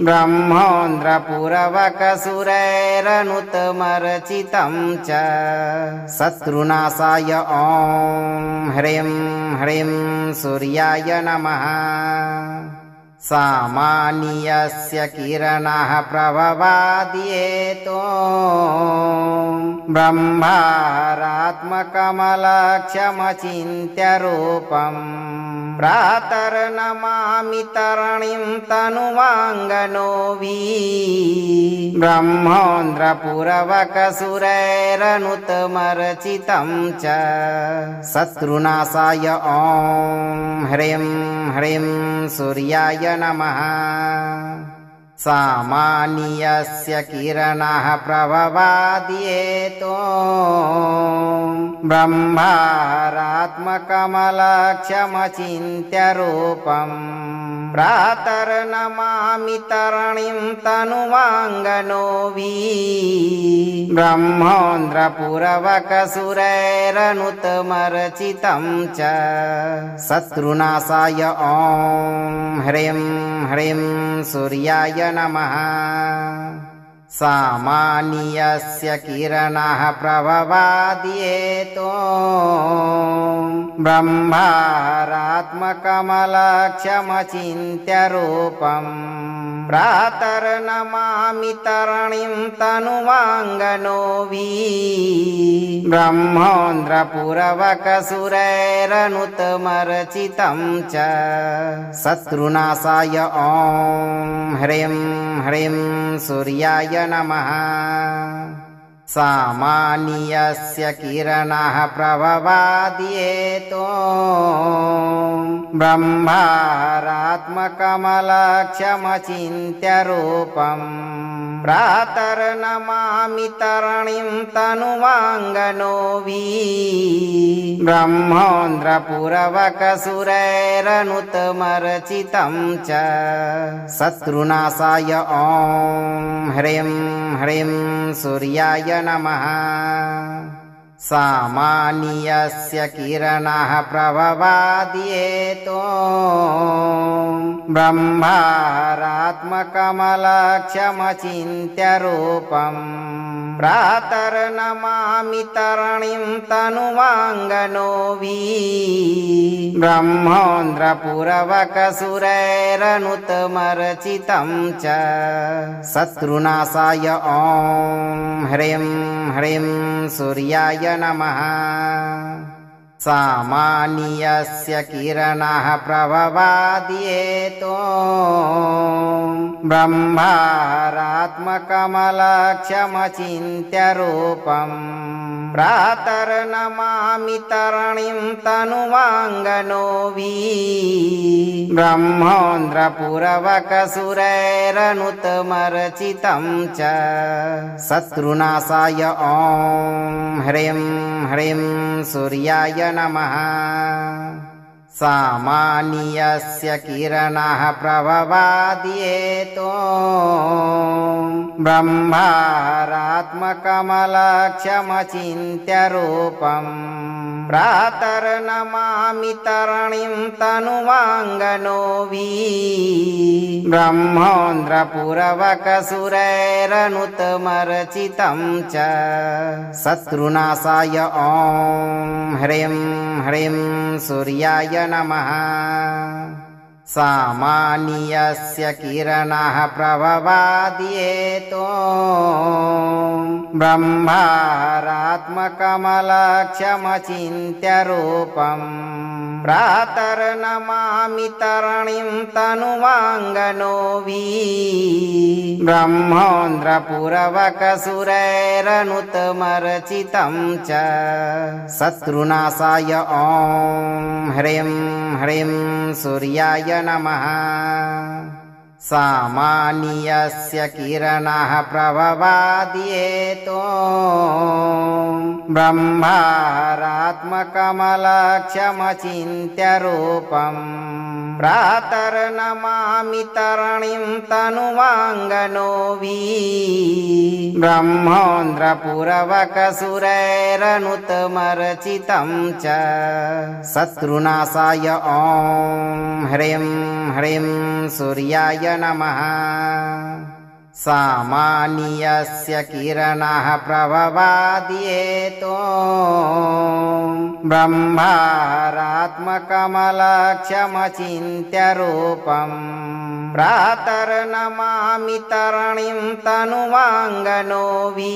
ब्रह्मोन्द्रपुरवकसुरैरनुतमर्चितं च शत्रुनाशाय ॐ ह्रीं ह्रीं सूर्याय नमः सामान्यस्य किरणाः प्रभवाद्येतो ब्रह्मारात्मकमलक्ष्यमचिन्त्यरूपम् प्रातर्नमामि तरणिं तनुवाङ्गनोऽवि ब्रह्मोन्द्रपुरवकसुरैरनुतमर्चितं च शत्रुनाशाय ॐ ह्रीं ह्रीं सूर्याय नमः सामान्यस्य किरणाः प्रभवाद्येतो ब्रह्मारात्मकमलक्ष्यमचिन्त्यरूपम् प्रातर्नमामि तरणिं तनुवाङ्गनोऽवि ब्रह्मोन्द्रपुरवकसुरैरनुतमर्चितं च शत्रुनाशाय ॐ ह्रीं ह्रीं सूर्याय नमः सामान्यस्य किरणाः प्रभवाद्येतो ब्रह्मारात्मकमलक्ष्यमचिन्त्यरूपम् प्रातर्नमामि तरणिं तनुवाङ्गनोऽवि ब्रह्मोन्द्रपुरवकसुरैरनुतमर्चितं च शत्रुनाशाय ॐ ह्रीं ह्रीं सूर्याय नमः सामान्यस्य किरणाः प्रभवाद्येतो ब्रह्मारात्मकमलक्ष्यमचिन्त्यरूपम् प्रातर्नमामि तरणिं तनुवाङ्गनो वि ब्रह्मोन्द्रपुरवकसुरैरनुतमर्चितं च शत्रुनाशाय ॐ ह्रीं ह्रीं सूर्याय नमः सामान्यस्य किरणाः प्रभवाद्येतो ब्रह्मारात्मकमलक्ष्यमचिन्त्य रूपम् प्रातर्नमामि तरणिं तनुवाङ्गनो वि ब्रह्मोन्द्रपुरवकसुरैरनुतमर्चितं च शत्रुनाशाय ॐ ह्रीं ह्रीं सूर्याय नमः सामान्यस्य किरणाः प्रभवाद्येतो ब्रह्मारात्मकमलक्ष्यमचिन्त्य रूपम् प्रातर्नमामि तरणिं तनुवाङ्गनो वि ब्रह्मोन्द्रपुरवकसुरैरनुतमर्चितं च शत्रुनाशाय ॐ ह्रीं ह्रीं सूर्याय नमः सामान्यस्य किरणाः प्रभवाद्येतो ब्रह्मारात्मकमलक्ष्यमचिन्त्य रूपम् प्रातर्नमामि तरणिं तनुवाङ्गनो वि ब्रह्मोन्द्रपुरवकसुरैरनुतमर्चितं च शत्रुनाशाय ॐ ह्रीं ह्रीं सूर्याय नमः सामान्यस्य किरणाः प्रभवाद्येतो ब्रह्मारात्मकमलक्ष्यमचिन्त्य रूपम् प्रातर्नमामि तरणिं तनुवाङ्गनो वि ब्रह्मोन्द्रपुरवकसुरैरनुतमर्चितं च शत्रुनाशाय ॐ ह्रीं ह्रीं सूर्याय नमः सामान्यस्य किरणाः प्रभवाद्येतो ब्रह्मारात्मकमलक्ष्यमचिन्त्य रूपम् प्रातर्नमामि तरणिं तनुवाङ्गनो वि ब्रह्मोन्द्रपुरवकसुरैरनुतमर्चितं च शत्रुनाशाय ॐ ह्रीं ह्रीं सूर्याय नमः सामान्यस्य किरणाः प्रभवाद्येतो ब्रह्मारात्मकमलक्ष्यमचिन्त्य रूपम् प्रातर्नमामि तरणिं तनुवाङ्गनो वि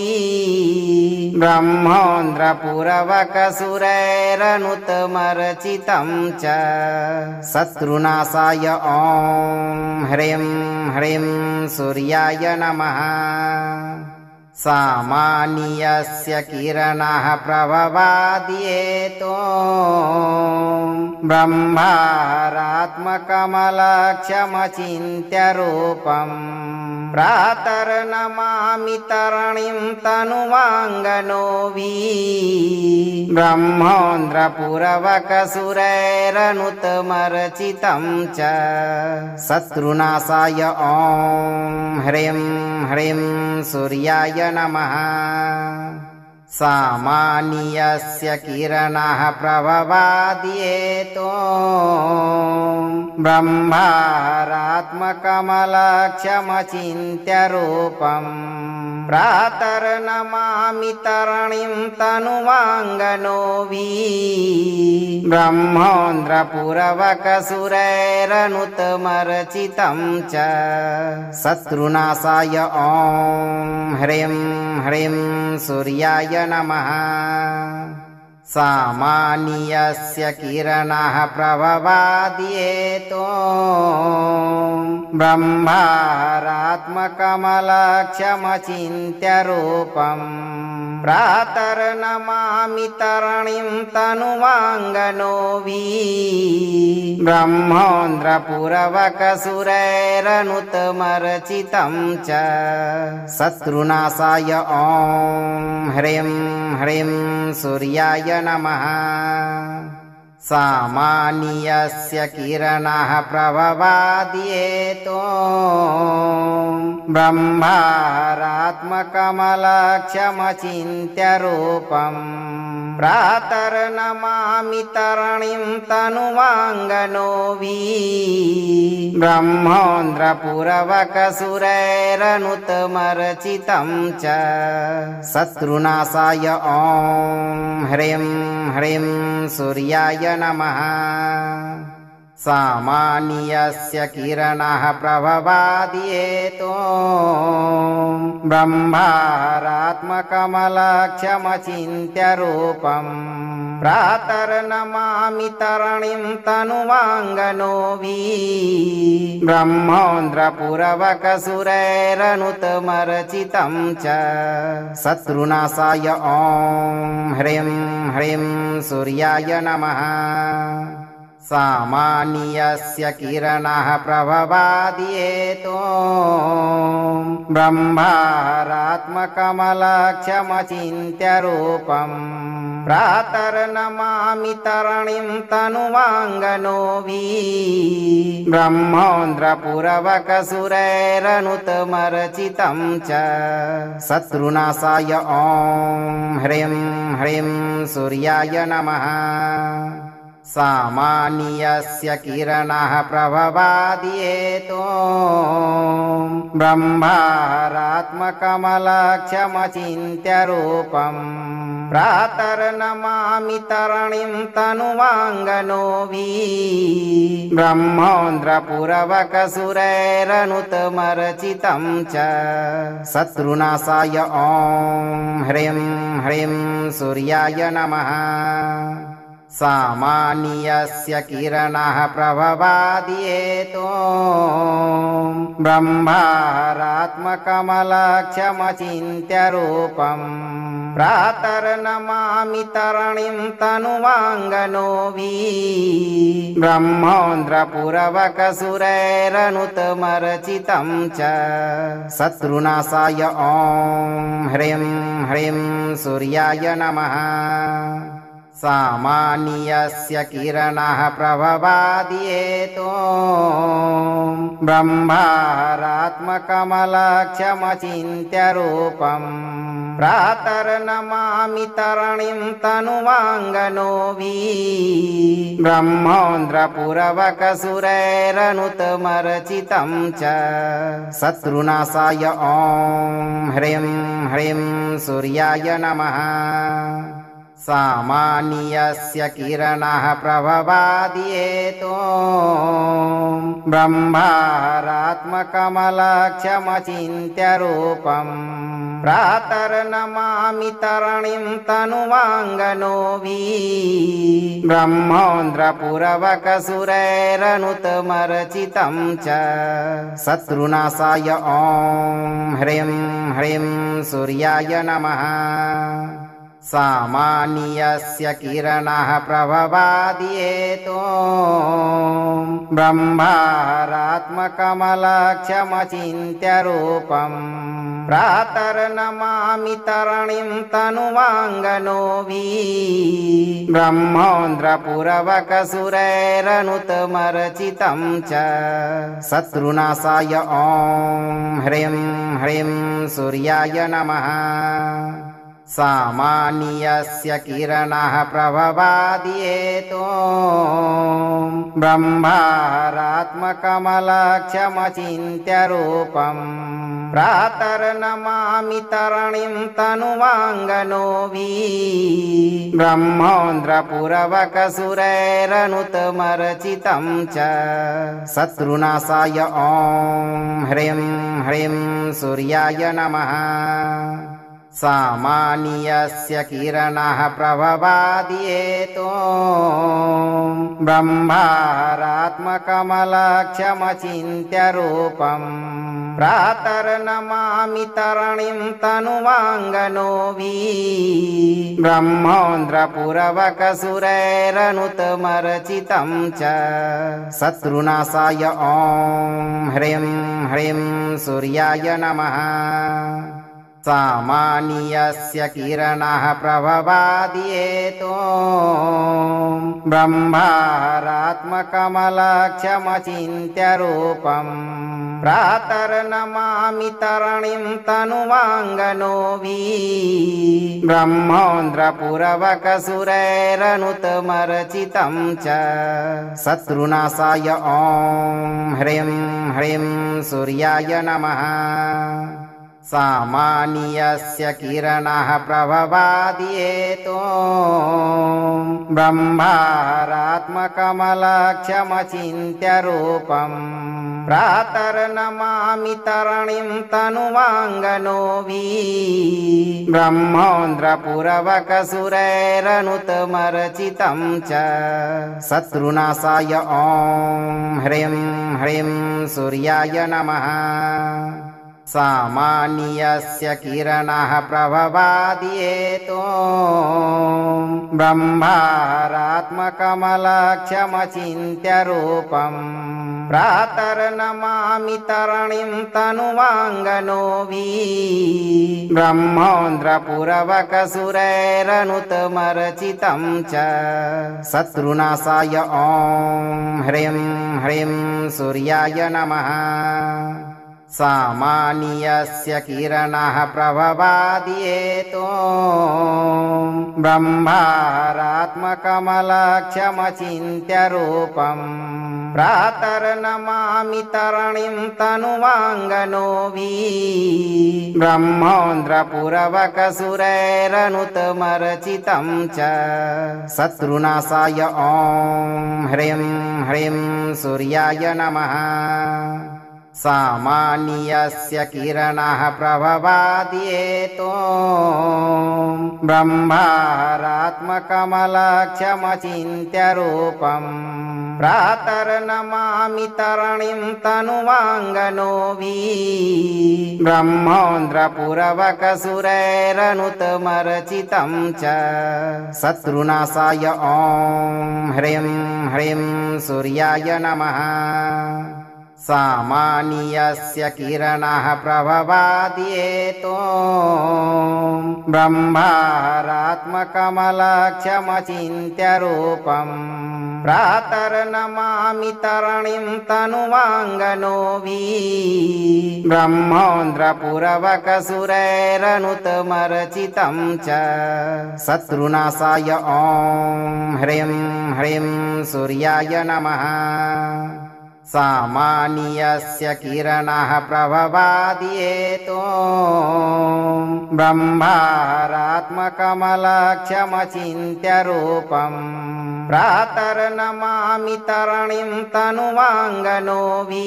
ब्रह्मोन्द्रपुरवकसुरैरनुतमर्चितं च शत्रुनाशाय ॐ ह्रीं ह्रीं सूर्याय नमः सामान्यस्य किरणाः प्रभवाद्येतो ब्रह्मारात्मकमलक्ष्यमचिन्त्य रूपम् प्रातर्नमामि तरणिं तनुवाङ्गनो वि ब्रह्मोन्द्रपुरवकसुरैरनुतमर्चितं च शत्रुनाशाय ॐ ह्रीं ह्रीं सूर्याय नमः सामान्यस्य किरणाः प्रभवाद्येतो ब्रह्मारात्मकमलक्ष्यमचिन्त्य रूपम् प्रातर्नमामि तरणिं तनुवाङ्गनो वि ब्रह्मोन्द्रपुरवकसुरैरनुतमर्चितं च शत्रुनाशाय ॐ ह्रीं ह्रीं सूर्याय नमः सामान्यस्य किरणाः प्रभवाद्येतो ब्रह्मारात्मकमलक्ष्यमचिन्त्य रूपम् प्रातर्नमामि तरणीं तनुवाङ्गनोऽभि ब्रह्मोन्द्रपुरवकसुरैरनुतमर्चितं च शत्रुनाशाय ॐ ह्रीं ह्रीं सूर्याय नमः सामान्यस्य किरणाः प्रभवाद्येतो ब्रह्मारात्मकमलक्ष्यमचिन्त्यरूपम् प्रातर्नमामि तरणीं तनुवाङ्गनोऽभि ब्रह्मोन्द्रपुरवकसुरैरनुतमर्चितं च शत्रुनाशाय ॐ ह्रीं ह्रीं सूर्याय नमः सामान्यस्य किरणाः प्रभवाद्येतो ब्रह्मारात्मकमलक्ष्यमचिन्त्यरूपम् प्रातर्नमामि तरणीं तनुवाङ्गनोऽभि ब्रह्मोन्द्रपुरवकसुरैरनुतमर्चितं च शत्रुनाशाय ॐ ह्रीं ह्रीं सूर्याय नमः सामान्यस्य किरणाः प्रभवाद्येतो ब्रह्मारात्मकमलक्ष्यमचिन्त्यरूपम् प्रातर्नमामि तरणीं तनुवाङ्गनोऽभि ब्रह्मोन्द्रपुरवकसुरैरनुतमर्चितं च शत्रुनाशाय ॐ ह्रीं ह्रीं सूर्याय नमः सामान्यस्य किरणाः प्रभवाद्येतो ब्रह्मारात्मकमलक्ष्यमचिन्त्यरूपम् प्रातर्नमामि तरणीं तनुवाङ्गनोऽभि ब्रह्मोन्द्रपुरवकसुरैरनुतमर्चितं च शत्रुनाशाय ॐ ह्रीं ह्रीं सूर्याय नमः सामान्यस्य किरणाः प्रभवाद्येतो ब्रह्मारात्मकमलक्ष्यमचिन्त्यरूपम् प्रातर्नमामि तरणीं तनुवाङ्गनोऽभि ब्रह्मोन्द्रपुरवकसुरैरनुतमर्चितं च शत्रुनाशाय ॐ ह्रीं ह्रीं सूर्याय नमः सामान्यस्य किरणाः प्रभवाद्येतो ब्रह्मारात्मकमलक्ष्यमचिन्त्यरूपम् प्रातर्नमामि तरणीं तनुवाङ्गनोऽभि ब्रह्मोन्द्रपुरवकसुरैरनुतमर्चितं च शत्रुनाशाय ॐ ह्रीं ह्रीं सूर्याय नमः सामान्यस्य किरणाः प्रभवाद्येतो ब्रह्मारात्मकमलक्ष्यमचिन्त्यरूपम् प्रातर्नमामि तरणीं तनुवाङ्गनोऽभि ब्रह्मोन्द्रपुरवकसुरैरनुतमर्चितं च शत्रुनाशाय ॐ ह्रीं ह्रीं सूर्याय नमः सामान्यस्य किरणाः प्रभवाद्येतो ब्रह्मारात्मकमलक्ष्यमचिन्त्यरूपम् प्रातर्नमामि तरणीं तनुवाङ्गनोऽभि ब्रह्मोन्द्रपुरवकसुरैरनुतमर्चितं च शत्रुनाशाय ॐ ह्रीं ह्रीं सूर्याय नमः सामान्यस्य किरणाः प्रभवाद्येतो ब्रह्मारात्मकमलक्ष्यमचिन्त्यरूपम् प्रातर्नमामि तरणीं तनुवाङ्गनोऽभि ब्रह्मोन्द्रपुरवकसुरैरनुतमर्चितं च शत्रुनाशाय ॐ ह्रीं ह्रीं सूर्याय नमः सामान्यस्य किरणाः प्रभवाद्येतो ब्रह्मारात्मकमलक्ष्यमचिन्त्यरूपम् प्रातर्नमामि तरणिं तनुवाङ्गनोऽभि ब्रह्मोन्द्रपुरवकसुरैरनुतमर्चितं च शत्रुनाशाय ॐ ह्रीं ह्रीं सूर्याय नमः सामान्यस्य किरणाः प्रभवादियेतो ब्रह्मारात्मकमलक्षमचिन्त्य रूपम् प्रातर्नमामि तरणिं तनुवाङ्गनोऽभि ब्रह्मोन्द्रपुरवकसुरैरनुतमर्चितं च शत्रुनाशाय ॐ ह्रीं ह्रीं सूर्याय नमः सामान्यस्य किरणाः प्रभवादियेतो ब्रह्मारात्मकमलक्षमचिन्त्य रूपम् प्रातर्नमामि तरणिं तनुवाङ्गनोऽभि ब्रह्मोन्द्रपुरवकसुरैरनुतमर्चितं च शत्रुनाशाय ॐ ह्रीं ह्रीं सूर्याय नमः सामान्यस्य किरणाः प्रभवादियेतो ब्रह्मारात्मकमलक्षमचिन्त्य रूपम् प्रातर्नमामि तरणिं तनुवाङ्गनोऽभि ब्रह्मोन्द्रपुरवकसुरैरनुतमर्चितं च शत्रुनाशाय ॐ ह्रीं ह्रीं सूर्याय नमः सामान्यस्य किरणाः प्रभवादियेतो ब्रह्मारात्मकमलक्षमचिन्त्य रूपम् प्रातर्नमामि तरणिं तनुवाङ्गनोऽभि ब्रह्मोन्द्रपुरवकसुरैरनुतमर्चितं च शत्रुनाशाय ॐ ह्रीं ह्रीं सूर्याय नमः सामान्यस्य किरणाः प्रभवादियेतो ब्रह्मारात्मकमलक्षमचिन्त्य रूपम् प्रातर्नमामि तरणिं तनुवाङ्गनोऽभि ब्रह्मोन्द्रपुरवकसुरैरनुतमर्चितं च शत्रुनाशाय ॐ ह्रीं ह्रीं सूर्याय नमः सामान्यस्य किरणाः प्रभवादियेतो ब्रह्मारात्मकमलक्षमचिन्त्य रूपम् प्रातर्नमामि तरणिं तनुवाङ्गनोऽभि ब्रह्मोन्द्रपुरवकसुरैरनुतमर्चितं च शत्रुनाशाय ॐ ह्रीं ह्रीं सूर्याय नमः सामान्यस्य किरणाः प्रभवादियेतो ब्रह्मारात्मकमलक्षमचिन्त्य रूपम् प्रातर्नमामि तरणिं तनुवाङ्गनोऽभि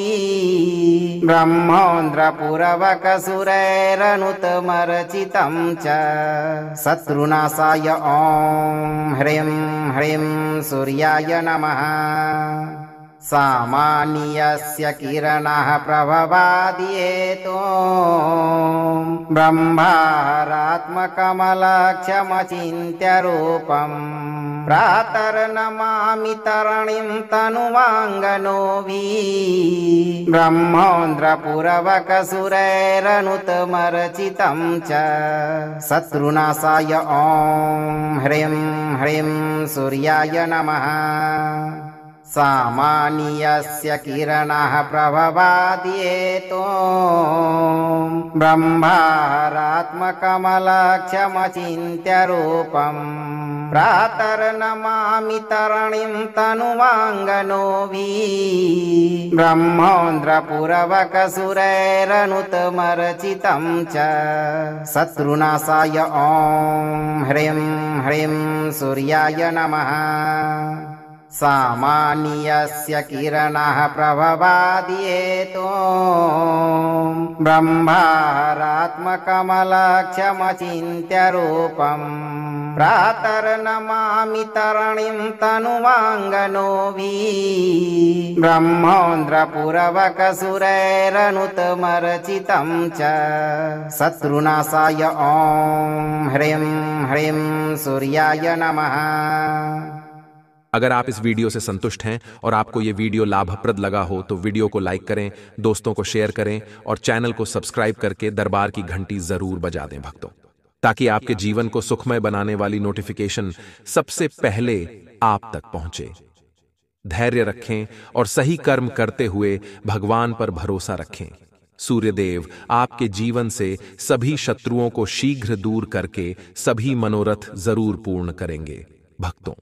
ब्रह्मोन्द्रपुरवकसुरैरनुतमर्चितं च शत्रुनाशाय ॐ ह्रीं ह्रीं सूर्याय नमः सामान्यस्य किरणाः प्रभवादियेतो ब्रह्मारात्मकमलक्षमचिन्त्य रूपम् प्रातर्नमामि तरणिं तनुवाङ्गनोऽभि ब्रह्मोन्द्रपुरवकसुरैरनुतमर्चितं च शत्रुनाशाय ॐ ह्रीं ह्रीं सूर्याय नमः सामान्यस्य किरणाः प्रभवादियेतो ब्रह्मारात्मकमलक्षमचिन्त्य रूपम् प्रातर्नमामि तरणिं तनुवाङ्गनोऽभि ब्रह्मोन्द्रपुरवकसुरैरनुतमर्चितं च शत्रुनाशाय ॐ ह्रीं ह्रीं सूर्याय नमः सामान्यस्य किरणाः प्रभवादियेतो ब्रह्मारात्मकमलक्षमचिन्त्य रूपम् प्रातर्नमामि तरणिं तनुवाङ्गनोऽभि ब्रह्मोन्द्रपुरवकसुरैरनुतमर्चितं च शत्रुनाशाय ॐ ह्रीं ह्रीं सूर्याय नमः। अगर आप इस वीडियो से संतुष्ट हैं और आपको ये वीडियो लाभप्रद लगा हो तो वीडियो को लाइक करें, दोस्तों को शेयर करें और चैनल को सब्सक्राइब करके दरबार की घंटी जरूर बजा दें भक्तों, ताकि आपके जीवन को सुखमय बनाने वाली नोटिफिकेशन सबसे पहले आप तक पहुंचे। धैर्य रखें और सही कर्म करते हुए भगवान पर भरोसा रखें। सूर्यदेव आपके जीवन से सभी शत्रुओं को शीघ्र दूर करके सभी मनोरथ जरूर पूर्ण करेंगे भक्तों।